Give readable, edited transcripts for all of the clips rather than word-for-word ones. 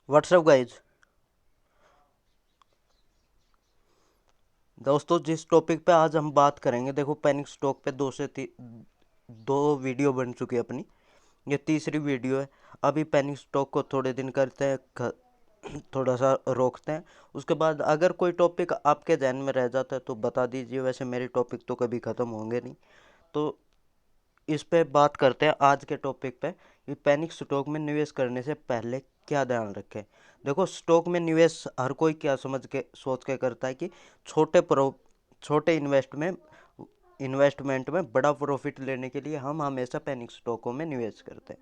What's up guys. दोस्तों, जिस topic पे आज हम बात करेंगे, देखो पैनिक स्टॉक पे दो वीडियो बन चुकी है अपनी। ये तीसरी वीडियो है। अभी पैनिक स्टॉक को थोड़े दिन करते हैं, थोड़ा सा रोकते हैं। उसके बाद अगर कोई टॉपिक आपके ध्यान में रह जाता है तो बता दीजिए। वैसे मेरे टॉपिक तो कभी ख़त्म होंगे नहीं। तो इस पे बात करते हैं आज के टॉपिक पे कि पैनिक स्टॉक में निवेश करने से पहले क्या ध्यान रखें। देखो, स्टॉक में निवेश हर कोई क्या सोच के करता है कि छोटे इन्वेस्टमेंट में बड़ा प्रॉफिट लेने के लिए हम हमेशा पैनिक स्टॉकों में निवेश करते हैं,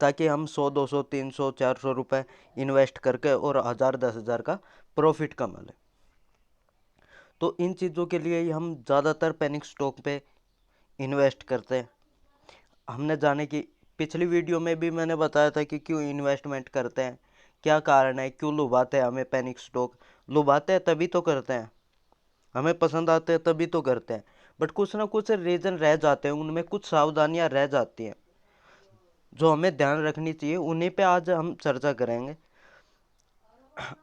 ताकि हम 100 200 300 400 रुपए इन्वेस्ट करके और 1000 10 हजार का प्रॉफिट कमा लें। तो इन चीज़ों के लिए ही हम ज़्यादातर पैनिक स्टॉक पे इन्वेस्ट करते हैं। हमने जाने की पिछली वीडियो में भी मैंने बताया था कि क्यों इन्वेस्टमेंट करते हैं, क्या कारण है, क्यों लुभाते हैं हमें पैनिक स्टॉक। लुभाते हैं तभी तो करते हैं, हमें पसंद आते हैं तभी तो करते हैं। बट कुछ ना कुछ रीज़न रह जाते हैं, उनमें कुछ सावधानियां रह जाती हैं जो हमें ध्यान रखनी चाहिए। उन्हीं पे आज हम चर्चा करेंगे।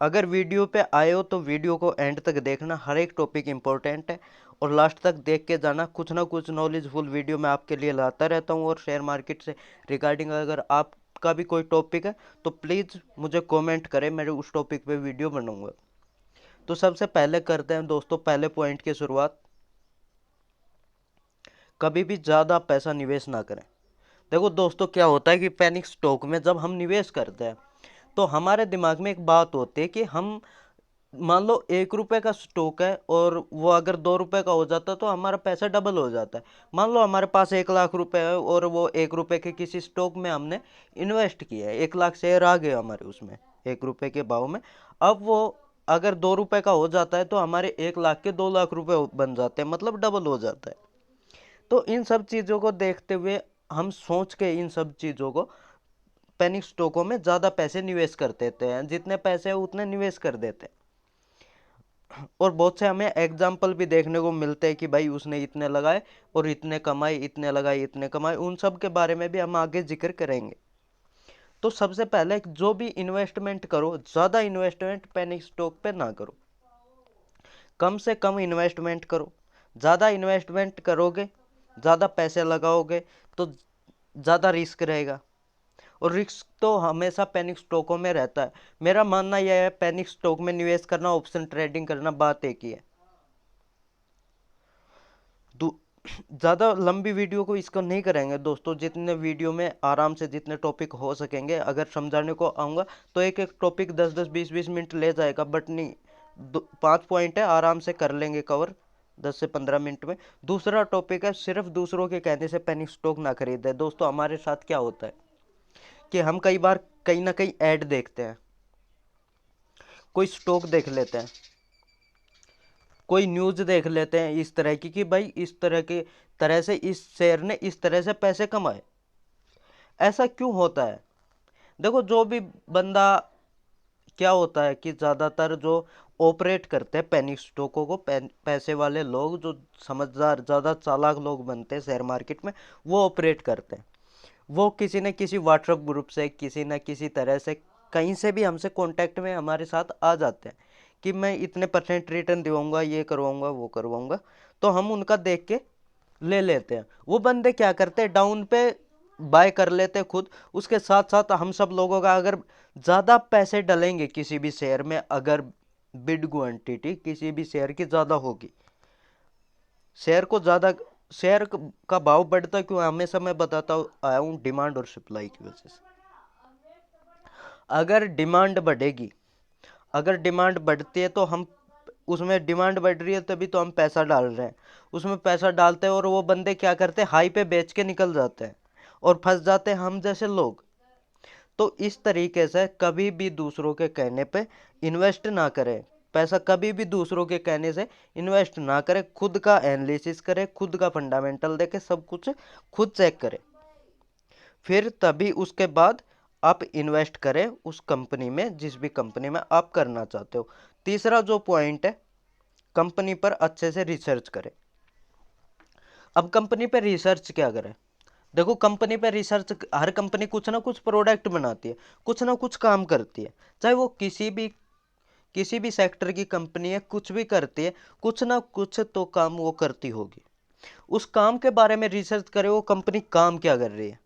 अगर वीडियो पे आए हो तो वीडियो को एंड तक देखना, हर एक टॉपिक इम्पोर्टेंट है और लास्ट तक देख के जाना। कुछ ना कुछ नॉलेजफुल वीडियो मैं आपके लिए लाता रहता हूँ। और शेयर मार्केट से रिगार्डिंग अगर आपका भी कोई टॉपिक है तो प्लीज़ मुझे कमेंट करें, मैं उस टॉपिक पे वीडियो बनाऊंगा। तो सबसे पहले करते हैं दोस्तों पहले पॉइंट की शुरुआत। कभी भी ज़्यादा पैसा निवेश ना करें। देखो दोस्तों, क्या होता है कि पैनिक स्टॉक में जब हम निवेश करते हैं तो हमारे दिमाग में एक बात होती है कि हम, मान लो 1 रुपए का स्टॉक है और वो अगर 2 रुपए का हो जाता तो हमारा पैसा डबल हो जाता है। मान लो हमारे पास 1 लाख रुपए है और वो 1 रुपए के किसी स्टॉक में हमने इन्वेस्ट किया है, 1 लाख शेयर आ गए हमारे उसमें 1 रुपए के भाव में। अब वो अगर 2 रुपए का हो जाता है तो हमारे 1 लाख के 2 लाख रुपए बन जाते हैं, मतलब डबल हो जाता है। तो इन सब चीज़ों को देखते हुए हम सोच के इन सब चीज़ों को पैनिक स्टॉकों में ज़्यादा पैसे निवेश कर देते हैं, जितने पैसे हैं उतने निवेश कर देते हैं। और बहुत से हमें एग्जाम्पल भी देखने को मिलते हैं कि भाई उसने इतने लगाए और इतने कमाए, इतने लगाए इतने कमाए। उन सब के बारे में भी हम आगे जिक्र करेंगे। तो सबसे पहले जो भी इन्वेस्टमेंट करो, ज़्यादा इन्वेस्टमेंट पैनिक स्टॉक पे ना करो, कम से कम इन्वेस्टमेंट करो। ज़्यादा इन्वेस्टमेंट करोगे, ज़्यादा पैसे लगाओगे तो ज़्यादा रिस्क रहेगा, और रिस्क तो हमेशा पैनिक स्टॉकों में रहता है। मेरा मानना यह है, पैनिक स्टॉक में निवेश करना, ऑप्शन ट्रेडिंग करना, बात एक ही है। ज़्यादा लंबी वीडियो को इसको नहीं करेंगे दोस्तों। जितने वीडियो में आराम से जितने टॉपिक हो सकेंगे अगर समझाने को आऊँगा तो एक एक टॉपिक 10 10 20 20 मिनट ले जाएगा। बट नहीं, 5 पॉइंट है, आराम से कर लेंगे कवर 10 से 15 मिनट में। दूसरा टॉपिक है, सिर्फ दूसरों के कहने से पैनिक स्टॉक ना खरीदें। दोस्तों, हमारे साथ क्या होता है कि हम कई बार कहीं ना कहीं ऐड देखते हैं, कोई स्टॉक देख लेते हैं, कोई न्यूज़ देख लेते हैं इस तरह की कि भाई इस तरह से इस शेयर ने इस तरह से पैसे कमाए। ऐसा क्यों होता है? देखो, जो भी बंदा, क्या होता है कि ज़्यादातर जो ऑपरेट करते हैं पैनिक स्टॉकों को, पैसे वाले लोग, जो समझदार ज़्यादा चालाक लोग बनते हैं शेयर मार्केट में, वो ऑपरेट करते हैं। वो किसी न किसी व्हाट्सएप ग्रुप से, किसी न किसी तरह से, कहीं से भी हमसे कांटेक्ट में हमारे साथ आ जाते हैं कि मैं इतने परसेंट रिटर्न दिलाऊंगा, ये करवाऊंगा, वो करवाऊंगा। तो हम उनका देख के ले लेते हैं। वो बंदे क्या करते हैं, डाउन पे बाय कर लेते हैं खुद। उसके साथ साथ हम सब लोगों का अगर ज़्यादा पैसे डलेंगे किसी भी शेयर में, अगर बिड क्वांटिटी किसी भी शेयर की ज़्यादा होगी, शेयर को ज़्यादा, शेयर का भाव बढ़ता क्यों है? हमेशा मैं बताता आया हूँ, डिमांड और सप्लाई की वजह से। अगर डिमांड बढ़ेगी, अगर डिमांड बढ़ती है तो हम उसमें, डिमांड बढ़ रही है तभी तो हम पैसा डाल रहे हैं, उसमें पैसा डालते हैं और वो बंदे क्या करते हैं, हाई पे बेच के निकल जाते हैं और फंस जाते हैं हम जैसे लोग। तो इस तरीके से कभी भी दूसरों के कहने पे इन्वेस्ट ना करें। पैसा कभी भी दूसरों के कहने से इन्वेस्ट ना करें। खुद का एनालिसिस करें, खुद का फंडामेंटल देखें, सब कुछ खुद चेक करें, फिर तभी उसके बाद आप इन्वेस्ट करें उस कंपनी में, जिस भी कंपनी में आप करना चाहते हो। तीसरा जो पॉइंट है, कंपनी पर अच्छे से रिसर्च करें। अब कंपनी पर रिसर्च क्या करें? देखो कंपनी पे रिसर्च, हर कंपनी कुछ ना कुछ प्रोडक्ट बनाती है, कुछ ना कुछ काम करती है, चाहे वो किसी भी सेक्टर की कंपनी है, कुछ भी करती है, कुछ ना कुछ तो काम वो करती होगी। उस काम के बारे में रिसर्च करे, वो कंपनी काम क्या कर रही है,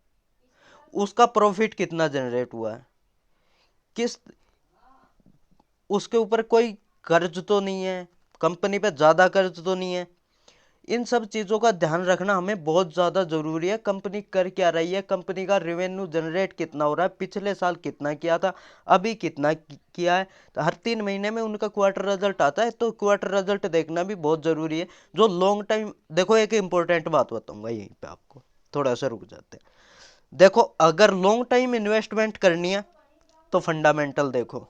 उसका प्रॉफिट कितना जनरेट हुआ है, किस उसके ऊपर कोई कर्ज तो नहीं है, कंपनी पे ज़्यादा कर्ज तो नहीं है। इन सब चीज़ों का ध्यान रखना हमें बहुत ज़्यादा ज़रूरी है। कंपनी कर क्या रही है, कंपनी का रेवेन्यू जनरेट कितना हो रहा है, पिछले साल कितना किया था, अभी कितना किया है। तो हर 3 महीने में उनका क्वार्टर रिजल्ट आता है, तो क्वार्टर रिजल्ट देखना भी बहुत ज़रूरी है। जो लॉन्ग टाइम, देखो एक इंपॉर्टेंट बात बताऊंगा यहीं पे आपको, थोड़ा सा रुक जाते हैं। देखो अगर लॉन्ग टाइम इन्वेस्टमेंट करनी है तो फंडामेंटल देखो,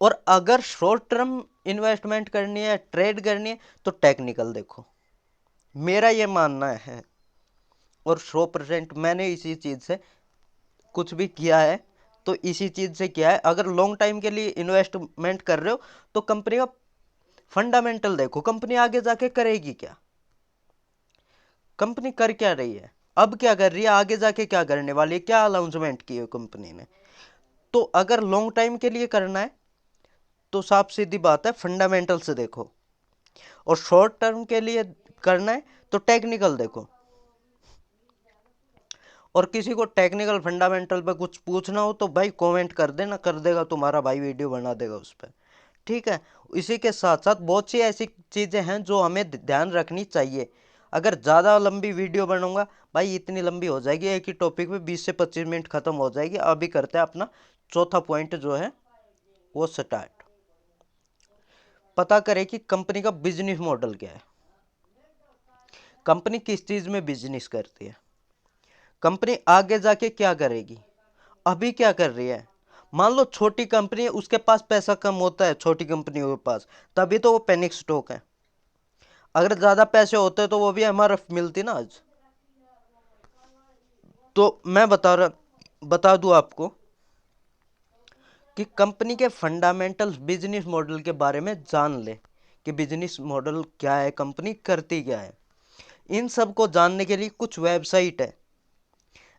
और अगर शॉर्ट टर्म इन्वेस्टमेंट करनी है, ट्रेड करनी है, तो टेक्निकल देखो। मेरा ये मानना है, और 100% मैंने इसी चीज़ से कुछ भी किया है, तो इसी चीज़ से किया है। अगर लॉन्ग टाइम के लिए इन्वेस्टमेंट कर रहे हो तो कंपनी का फंडामेंटल देखो, कंपनी आगे जाके करेगी क्या, कंपनी कर क्या रही है, अब क्या कर रही है, आगे जाके क्या करने वाली है, क्या अनाउंसमेंट की है कंपनी ने। तो अगर लॉन्ग टाइम के लिए करना है तो साफ सीधी बात है, फंडामेंटल से देखो, और शॉर्ट टर्म के लिए करना है तो टेक्निकल देखो। और किसी को टेक्निकल फंडामेंटल पे कुछ पूछना हो तो भाई कमेंट कर देना, कर देगा तुम्हारा भाई, वीडियो बना देगा उस पर, ठीक है। इसी के साथ साथ बहुत सी ऐसी चीज़ें हैं जो हमें ध्यान रखनी चाहिए। अगर ज़्यादा लंबी वीडियो बनाऊंगा भाई, इतनी लंबी हो जाएगी, एक ही टॉपिक पे 20 से 25 मिनट खत्म हो जाएगी। अभी करते हैं अपना चौथा पॉइंट जो है वो स्टार्ट। पता करें कि कंपनी का बिजनेस मॉडल क्या है, कंपनी किस चीज़ में बिजनेस करती है, कंपनी आगे जाके क्या करेगी, अभी क्या कर रही है। मान लो छोटी कंपनी है, उसके पास पैसा कम होता है, छोटी कंपनियों के पास, तभी तो वो पैनिक स्टॉक है। अगर ज़्यादा पैसे होते तो वो भी हमारा मिलती ना आज। तो मैं बता दूं आपको कि कंपनी के फंडामेंटल्स, बिजनेस मॉडल के बारे में जान ले कि बिजनेस मॉडल क्या है, कंपनी करती क्या है। इन सब को जानने के लिए कुछ वेबसाइट है,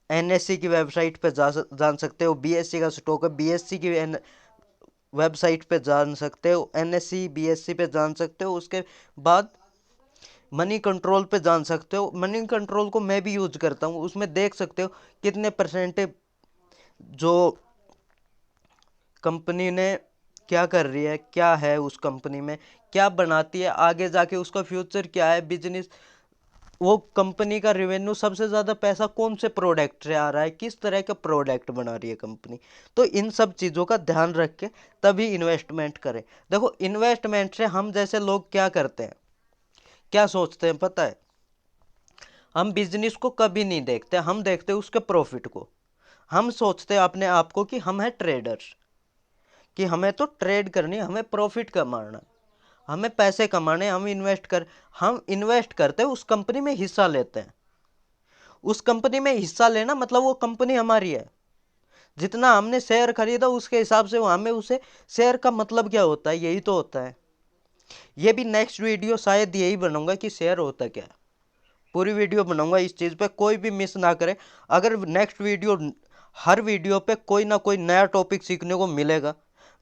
एनएससी की वेबसाइट पे जान सकते हो, बीएससी का स्टॉक है, बीएससी की वेबसाइट पे जान सकते हो, एनएससी बीएससी पे जान सकते हो। उसके बाद मनी कंट्रोल पे जान सकते हो, मनी कंट्रोल को मैं भी यूज करता हूँ, उसमें देख सकते हो कितने परसेंटेज जो कंपनी ने क्या कर रही है, क्या है उस कंपनी में, क्या बनाती है, आगे जाके उसका फ्यूचर क्या है, बिजनेस, वो कंपनी का रेवेन्यू, सबसे ज़्यादा पैसा कौन से प्रोडक्ट से आ रहा है, किस तरह का प्रोडक्ट बना रही है कंपनी। तो इन सब चीज़ों का ध्यान रख के तभी इन्वेस्टमेंट करें। देखो इन्वेस्टमेंट से हम जैसे लोग क्या करते हैं, क्या सोचते हैं पता है, हम बिजनेस को कभी नहीं देखते, हम देखते हैं उसके प्रॉफिट को। हम सोचते हैं अपने आप को कि हम हैं ट्रेडर्स, कि हमें तो ट्रेड करनी, हमें प्रॉफिट कमाना, हमें पैसे कमाने, हम इन्वेस्ट करते हैं, उस कंपनी में हिस्सा लेते हैं। उस कंपनी में हिस्सा लेना मतलब वो कंपनी हमारी है, जितना हमने शेयर खरीदा उसके हिसाब से वो हमें, उसे शेयर का मतलब क्या होता है, यही तो होता है। ये भी नेक्स्ट वीडियो शायद यही बनाऊंगा कि शेयर होता क्या है, पूरी वीडियो बनाऊंगा इस चीज़ पे, कोई भी मिस ना करे। अगर नेक्स्ट वीडियो, हर वीडियो पे कोई ना कोई नया टॉपिक सीखने को मिलेगा,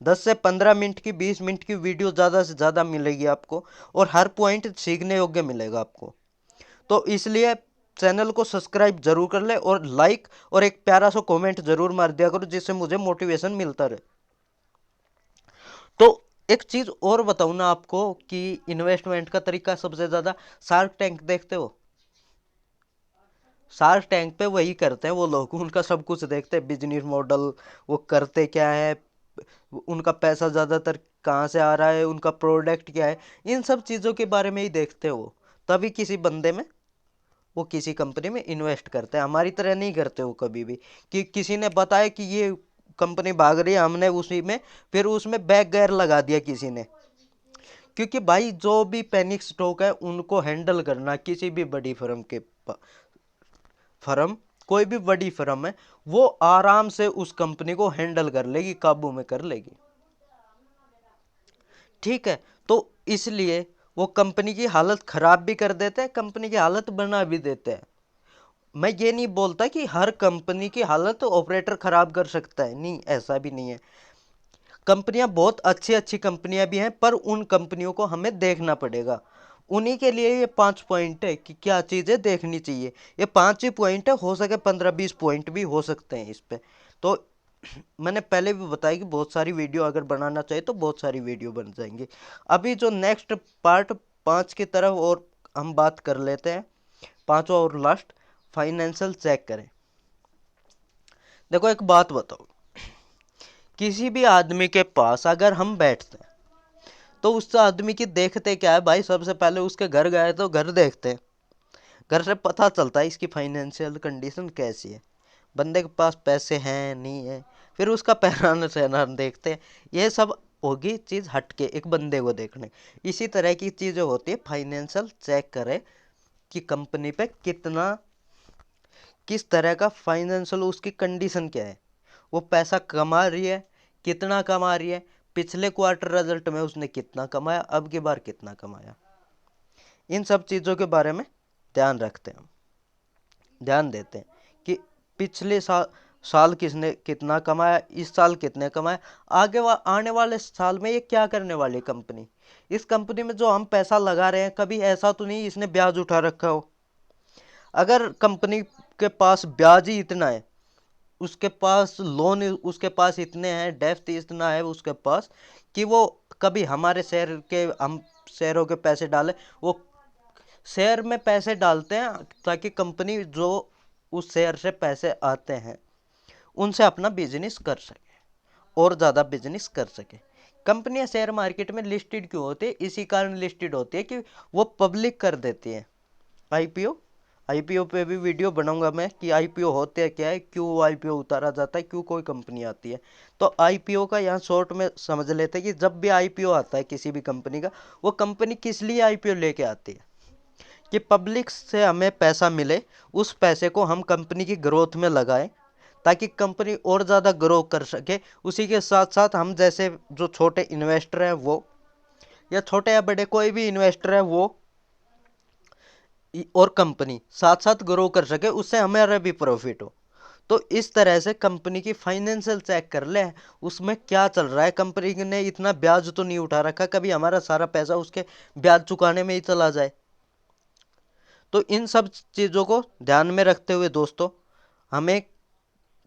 10 से 15 मिनट की, 20 मिनट की वीडियो ज़्यादा से ज़्यादा मिलेगी आपको, और हर पॉइंट सीखने योग्य मिलेगा आपको। तो इसलिए चैनल को सब्सक्राइब जरूर कर ले, और लाइक और एक प्यारा सा कमेंट जरूर मार दिया करो, जिससे मुझे मोटिवेशन मिलता रहे। तो एक चीज़ और बताऊँ ना आपको कि इन्वेस्टमेंट का तरीका सबसे ज़्यादा, शार्क टैंक देखते हो, शार्क टैंक पे वही करते हैं वो लोग, उनका सब कुछ देखते हैं, बिजनेस मॉडल, वो करते क्या है, उनका पैसा ज़्यादातर कहाँ से आ रहा है, उनका प्रोडक्ट क्या है, इन सब चीज़ों के बारे में ही देखते हो। तभी किसी बंदे में, वो किसी कंपनी में इन्वेस्ट करते हैं, हमारी तरह नहीं करते वो कभी भी, कि किसी ने बताया कि ये कंपनी भाग रही है, हमने उसी में फिर उसमें बैक गेयर लगा दिया किसी ने। क्योंकि भाई जो भी पैनिक स्टॉक है उनको हैंडल करना, किसी भी बड़ी फर्म, कोई भी बड़ी फर्म है, वो आराम से उस कंपनी को हैंडल कर लेगी, काबू में कर लेगी, ठीक है। तो इसलिए वो कंपनी की हालत खराब भी कर देते हैं, कंपनी की हालत बना भी देते हैं। मैं ये नहीं बोलता कि हर कंपनी की हालत ऑपरेटर खराब कर सकता है, नहीं, ऐसा भी नहीं है। कंपनियां बहुत अच्छी अच्छी कंपनियां भी हैं, पर उन कंपनियों को हमें देखना पड़ेगा। उन्हीं के लिए ये 5 पॉइंट है कि क्या चीज़ें देखनी चाहिए। ये 5 ही पॉइंट है, हो सके 15-20 पॉइंट भी हो सकते हैं इस पे। तो मैंने पहले भी बताया कि बहुत सारी वीडियो अगर बनाना चाहिए तो बहुत सारी वीडियो बन जाएंगी। अभी जो नेक्स्ट पार्ट 5 की तरफ और हम बात कर लेते हैं, पांचवा और लास्ट, फाइनेंशियल चेक करें। देखो एक बात बताओ, किसी भी आदमी के पास अगर हम बैठते हैं तो उस आदमी की देखते क्या है भाई, सबसे पहले उसके घर गए तो घर देखते हैं। घर से पता चलता है इसकी फाइनेंशियल कंडीशन कैसी है, बंदे के पास पैसे हैं नहीं है। फिर उसका पहनाना सहनाना देखते हैं। ये सब होगी चीज़ हटके एक बंदे को देखने। इसी तरह की चीज़ें होती है, फाइनेंशियल चेक करें कि कंपनी पे कितना, किस तरह का फाइनेंशियल, उसकी कंडीशन क्या है, वो पैसा कमा रही है, कितना कमा रही है, पिछले क्वार्टर रिजल्ट में उसने कितना कमाया, अब की बार कितना कमाया। इन सब चीज़ों के बारे में ध्यान रखते हैं, ध्यान देते हैं कि पिछले साल साल किसने कितना कमाया, इस साल कितने कमाया, आने वाले साल में ये क्या करने वाली कंपनी। इस कंपनी में जो हम पैसा लगा रहे हैं, कभी ऐसा तो नहीं इसने ब्याज उठा रखा हो। अगर कंपनी के पास ब्याज ही इतना है, उसके पास लोन उसके पास इतने हैं, डेप्थ इतना है उसके पास कि वो कभी हमारे शेयर के, हम शेयरों के पैसे डाले, वो शेयर में पैसे डालते हैं ताकि कंपनी जो उस शेयर से पैसे आते हैं उनसे अपना बिजनेस कर सके और ज़्यादा बिजनेस कर सके। कंपनियां शेयर मार्केट में लिस्टेड क्यों होती है, इसी कारण लिस्टेड होती है कि वो पब्लिक कर देती है। आईपीओ, आईपीओ पे भी वीडियो बनाऊंगा मैं कि आईपीओ होते हैं क्या है, क्यों आईपीओ उतारा जाता है, क्यों कोई कंपनी आती है। तो आईपीओ का यहाँ शॉर्ट में समझ लेते हैं कि जब भी आईपीओ आता है किसी भी कंपनी का, वो कंपनी किस लिए आईपीओ लेके आती है कि पब्लिक से हमें पैसा मिले, उस पैसे को हम कंपनी की ग्रोथ में लगाएं ताकि कंपनी और ज़्यादा ग्रो कर सके। उसी के साथ साथ हम जैसे जो छोटे इन्वेस्टर हैं वो, या छोटे या बड़े कोई भी इन्वेस्टर है वो और कंपनी साथ साथ ग्रो कर सके, उससे हमारा भी प्रॉफिट हो। तो इस तरह से कंपनी की फाइनेंशियल चेक कर ले, उसमें क्या चल रहा है, कंपनी ने इतना ब्याज तो नहीं उठा रखा कभी हमारा सारा पैसा उसके ब्याज चुकाने में ही चला जाए। तो इन सब चीज़ों को ध्यान में रखते हुए दोस्तों, हमें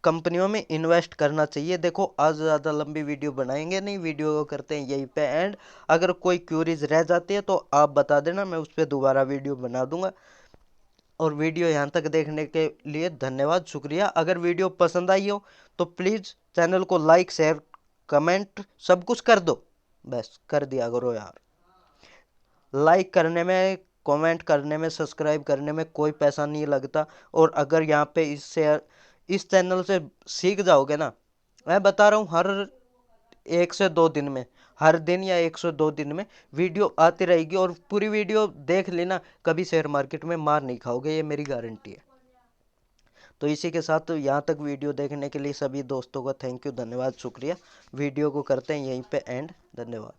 कंपनियों में इन्वेस्ट करना चाहिए। देखो आज ज़्यादा लंबी वीडियो बनाएंगे नहीं, वीडियो को करते हैं यहीं पे एंड। अगर कोई क्यूरीज रह जाती है तो आप बता देना, मैं उस पर दोबारा वीडियो बना दूंगा। और वीडियो यहाँ तक देखने के लिए धन्यवाद, शुक्रिया। अगर वीडियो पसंद आई हो तो प्लीज़ चैनल को लाइक शेयर कमेंट सब कुछ कर दो, बस कर दिया करो यार। लाइक करने में, कमेंट करने में, सब्सक्राइब करने में कोई पैसा नहीं लगता। और अगर यहाँ पे इस चैनल से सीख जाओगे ना, मैं बता रहा हूँ, हर 1 से 2 दिन में, हर दिन या 1 से 2 दिन में वीडियो आती रहेगी और पूरी वीडियो देख लेना, कभी शेयर मार्केट में मार नहीं खाओगे, ये मेरी गारंटी है। तो इसी के साथ यहाँ तक वीडियो देखने के लिए सभी दोस्तों का थैंक यू, धन्यवाद, शुक्रिया। वीडियो को करते हैं यहीं पे एंड, धन्यवाद।